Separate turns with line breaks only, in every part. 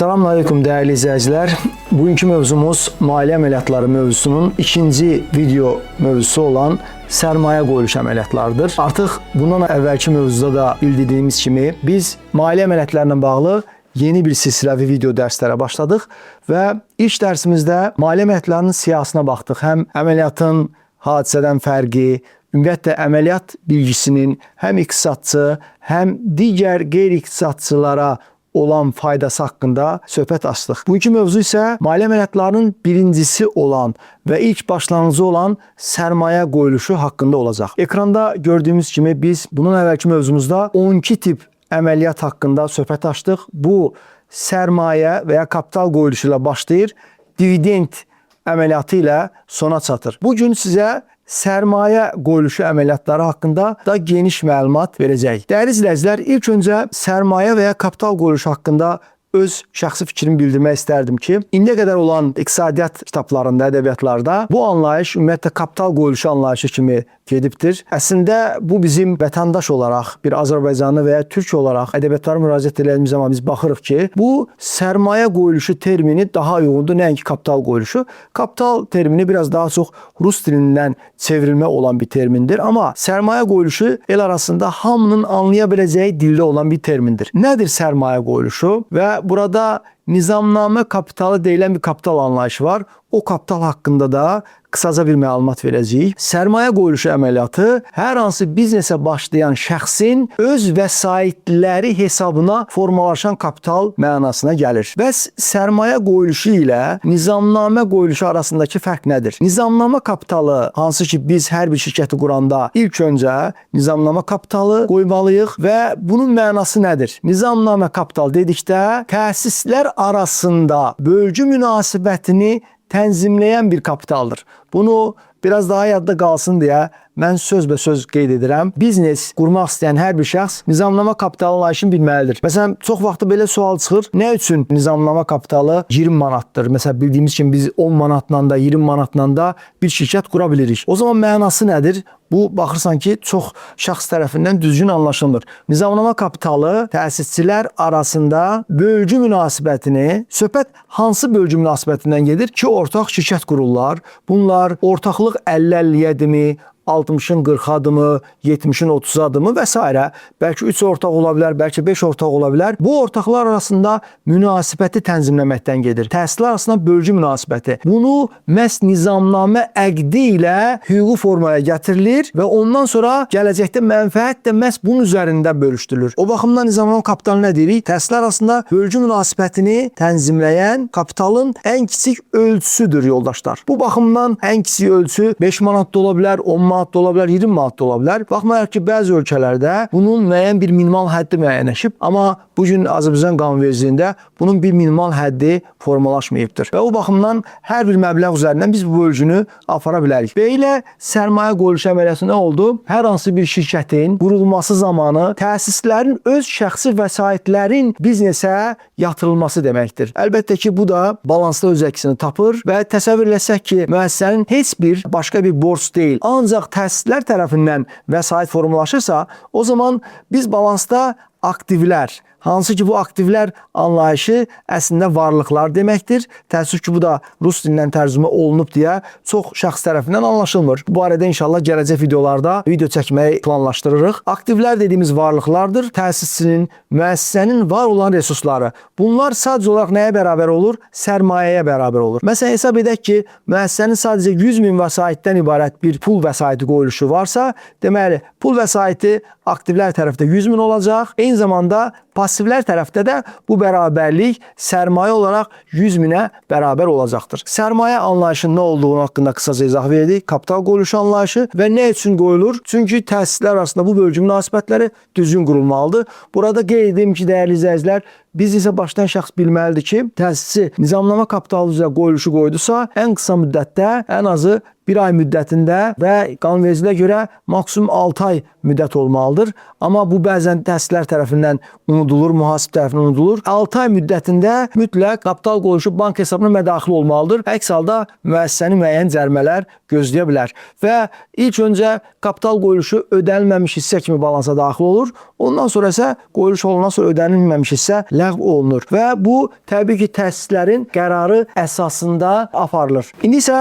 Selamünaleyküm değerli izleyiciler. Bugünkü mövzumuz maliyyə əməliyyatları mövzusunun ikinci video mövzusu olan sərmayə qoyuluş əməliyyatlarıdır. Artıq bundan əvvəlki mövzuda da bildirdiyimiz kimi biz maliyyə əməliyyatlarına bağlı yeni bir silsiləvi video dərslərə başladıq və ilk dərsimizdə maliyyə əməliyyatlarının siyahısına baxdıq. Həm əməliyyatın hadisədən fərqi, ümumiyyətlə əməliyyat bilgisinin həm iqtisadçı, həm digər qeyri-iqtisadçılara olan faydası haqqında söhbət açdıq. Bugünkü mövzu isə maliyyə əməliyyatlarının birincisi olan və ilk başlanğıcı olan sərmayə qoyuluşu haqqında olacaq. Ekranda gördüyümüz kimi biz bunun əvvəlki mövzumuzda 12 tip əməliyyat haqqında söhbət açdıq. Bu sərmayə və ya kapital qoyuluşu ilə başlayır, dividend əməliyyatı ilə sona çatır. Bugün sizə sərmayə qoyuluşu əməliyyatları haqqında da geniş məlumat verəcək. Dəyərli izləyicilər, ilk öncə sərmayə və ya kapital qoyuluşu haqqında öz şəxsi fikrimi bildirmək istərdim ki, indiyə qədər olan iqtisadiyyat kitablarında, ədəbiyyatlarda bu anlayış ümumiyyətlə kapital qoyuluşu anlayışı kimi gedibdir. Əslində bu bizim vətəndaş olaraq, bir Azərbaycanlı və ya türk olaraq ədəbiyyatlara müraciət etdiyimiz zaman biz baxırıq ki, bu sərmayə qoyuluşu termini daha yoğundur, nəinki kapital qoyuluşu. Kapital termini biraz daha çox rus dilindən çevrilmə olan bir termindir. Amma sərmayə qoyuluşu el arasında hamının anlaya biləcəyi dildə olan bir termindir. Nədir sərmayə qoyuluşu? Və burada nizamnamə kapitalı deyilən bir kapital anlayışı var. O kapital haqqında da qısaca bir məlumat verəcəyik. Sərmayə qoyuluşu əməliyyatı hər hansı biznesə başlayan şəxsin öz vəsaitləri hesabına formalaşan kapital mənasına gəlir. Bəs sərmayə qoyuluşu ilə nizamnamə qoyuluşu arasındakı fərq nədir? Nizamnamə kapitalı, hansı ki biz hər bir şirkəti quranda ilk öncə nizamnamə kapitalı qoymalıyıq və bunun mənası nədir? Nizamnamə kapital dedikdə təsislər arasında bölgü münasibətini tənzimləyən bir kapitaldır. Bunu biraz daha yadda qalsın deyə mən sözbəsöz qeyd edirəm. Biznes qurmaq istəyən hər bir şəxs nizamnamə kapitalı anlayışını bilməlidir. Məsələn, çox vaxtı belə sual çıxır. Nə üçün nizamnamə kapitalı 20 manatdır? Məsələn, bildiyimiz kimi biz 10 manatla da, 20 manatla da bir şirkət qura bilirik. O zaman mənası nədir? Bu, baxırsan ki, çox şəxs tərəfindən düzgün anlaşılmır. Nizamnamə kapitalı təsisçilər arasında bölgü münasibətini, söhbət hansı bölgü münasibətindən gedir? Ki, ortaq şirkət qururlar. Bunlar ortaqlıq 50-50-yədimi, 60-ın 40-adımı, 70-in 30-adımı və s. Bəlkə 3 ortaq ola bilər, bəlkə 5 ortaq ola bilər. Bu ortaqlar arasında münasibəti tənzimləməkdən gedir. Təsislər arasında bölgü münasibəti. Bunu məhz nizamnamə əqdi ilə hüquqi formaya gətirilir və ondan sonra gələcəkdə mənfəət də məhz bunun üzərində bölüşdürülür. O baxımdan nizamnamə kapitalı nə deyirik? Təsislər arasında bölgü münasibətini tənzimləyən kapitalın ən kiçik ölçüsüdür, yoldaşlar. Bu baxımdan ən kiçik ölçü 5 manat da ola bilər, 10 manat da ola bilər, 20 manat da ola bilər. Baxmayaraq ki, bəzi ölkələrdə bunun müəyyən bir minimal həddi müəyyənləşib, amma bugün Azərbaycan qanunvericiliyində bunun bir minimal həddi formalaşmayıbdır. Və o baxımdan hər bir məbləğ üzərindən biz bu bölgünü apara bilərik. Belə sərmayə qoyuluşu əməliyyatı nə oldu? Hər hansı bir şirkətin qurulması zamanı təsislərin öz şəxsi vəsaitlərin biznesə yatırılması deməkdir. Əlbəttə ki, bu da balansda öz əksini tapır və təsəvvür etsək ki, müəssisənin heç bir başqa bir borc deyil, ancaq təsislər tərəfindən vəsait formalaşırsa, o zaman biz balansda aktivlər, hansı ki bu aktivlər anlayışı əslində varlıqlar deməkdir. Təəssüf ki, bu da rus dilindən tərcümə olunub deyə çox şəxs tərəfindən anlaşılmır. Bu barədə inşallah gələcək videolarda video çəkməyi planlaşdırırıq. Aktivlər dediyimiz varlıqlardır. Təsisçinin, müəssisənin var olan resursları. Bunlar sadəcə olaraq nəyə bərabər olur? Sərmayəyə bərabər olur. Məsələn, hesab edək ki, müəssisənin sadəcə 100 min vəsaitdən ibarət bir pul vəsaiti qoyuluşu varsa, deməli, pul vəsaiti aktivlər tərəfdə 100 min olacaq. Eyni zamanda passivlər tərəfdə də bu bərabərlik sərmayə olaraq 100 minə bərabər olacaqdır. Sərmayə anlayışının nə olduğunu haqqında qısaca izah verdik. Kapital qoyuluşu anlayışı və nə üçün qoyulur? Çünki təsislər arasında bu bölgü münasibətləri düzgün qurulmalıdır. Burada qeyd edim ki, dəyərli izləyicilər, biz isə başlayan şəxs bilməlidir ki, təsisçi nizamnamə kapitalı üzrə qoyuluşu qoydusa, ən qısa müddətdə, ən azı 1 ay müddətində və qanunvericiliyə görə maksimum 6 ay müddət olmalıdır. Amma bu bəzən təsislər tərəfindən unudulur, mühasib tərəfindən unudulur. 6 ay müddətində mütləq kapital qoyuluşu bank hesabına mədaxil olmalıdır. Əks halda müəssisəni müəyyən cərimələr gözləyə bilər. Və ilk öncə kapital qoyuluşu ödənilməmiş hissə kimi balansa daxil olur. Ondan sonra isə qoyuluş olunan sonra ödənilməmiş hissə ləğv olunur və bu təbii ki, təsislərin qərarı əsasında aparılır. İndi isə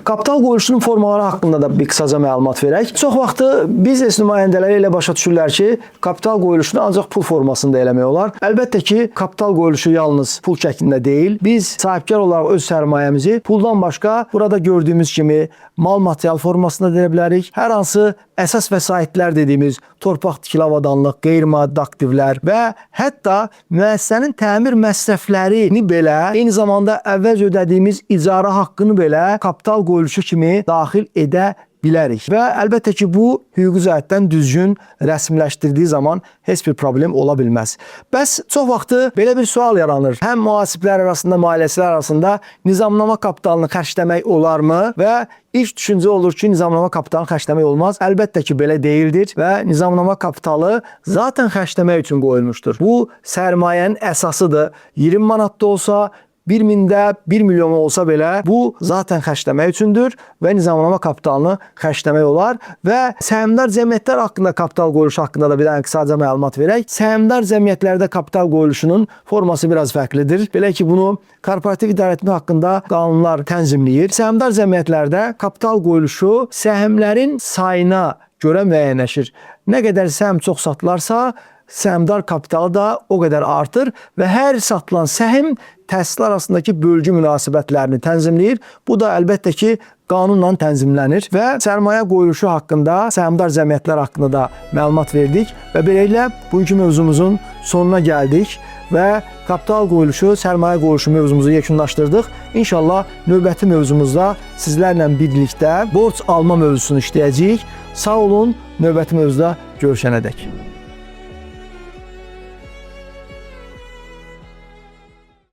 kapital qoyuluşunun formaları haqqında da bir qısaca məlumat verək. Çox vaxtı biznes nümayəndələri elə başa düşürlər ki, kapital qoyuluşunu ancaq pul formasında eləmək olar. Əlbəttə ki, kapital qoyuluşu yalnız pul şəklində deyil. Biz sahibkar olaraq öz sərmayəmizi puldan başqa burada gördüyümüz kimi mal material formasında edə bilərik. Hər hansı əsas vəsaitlər dediyimiz torpaq, tikili avadanlıq, qeyri-maddi aktivlər və hətta müəssisənin təmir məsrəflərini belə, eyni zamanda əvvəlcə ödədiyimiz icarə haqqını belə kapital qoyuluşu kimi daxil edə bilərik. Və əlbəttə ki, bu hüquqi cəhətdən düzgün rəsmiləşdirdiyi zaman heç bir problem ola bilməz. Bəs çox vaxtı belə bir sual yaranır. Həm mühasiblər arasında, maliyyəçilər arasında nizamnama kapitalını xərcləmək olarmı? Və ilk düşüncə olur ki, nizamnama kapitalını xərcləmək olmaz. Əlbəttə ki, belə deyildir və nizamnama kapitalı zaten xərcləmək üçün qoyulmuşdur. Bu sərmayənin əsasıdır. 20 manat da olsa, 1.000-də 1 milyon olsa belə bu zaten xərcləmək üçündür və nizamnama kapitalını xərcləmək olar və səhmdar cəmiyyətlər haqqında kapital qoyuluşu haqqında da bir dənə qısaca məlumat verək. Səhmdar cəmiyyətlərdə kapital qoyuluşunun forması biraz fərqlidir. Belə ki, bunu korporativ idarəetmə haqqında qanunlar tənzimləyir. Səhmdar cəmiyyətlərdə kapital qoyuluşu səhmlərin sayına görə müəyyənləşir. Nə qədər səhm çox satılarsa, səhmdar kapitalı da o qədər artır və hər satılan səhm təsislər arasındakı bölgü münasibətlərini tənzimləyir. Bu da əlbəttə ki, qanunla tənzimlənir və sərmayə qoyuluşu haqqında, səhmdar cəmiyyətlər haqqında da məlumat verdik və beləliklə bugünkü mövzumuzun sonuna gəldik və kapital qoyuluşu, sərmayə qoyuluşu mövzumuzu yekunlaşdırdıq. İnşallah növbəti mövzumuzda sizlərlə birlikdə borc alma mövzusunu işləyəcəyik. Sağ olun, növbəti mövzuda görüşənədək.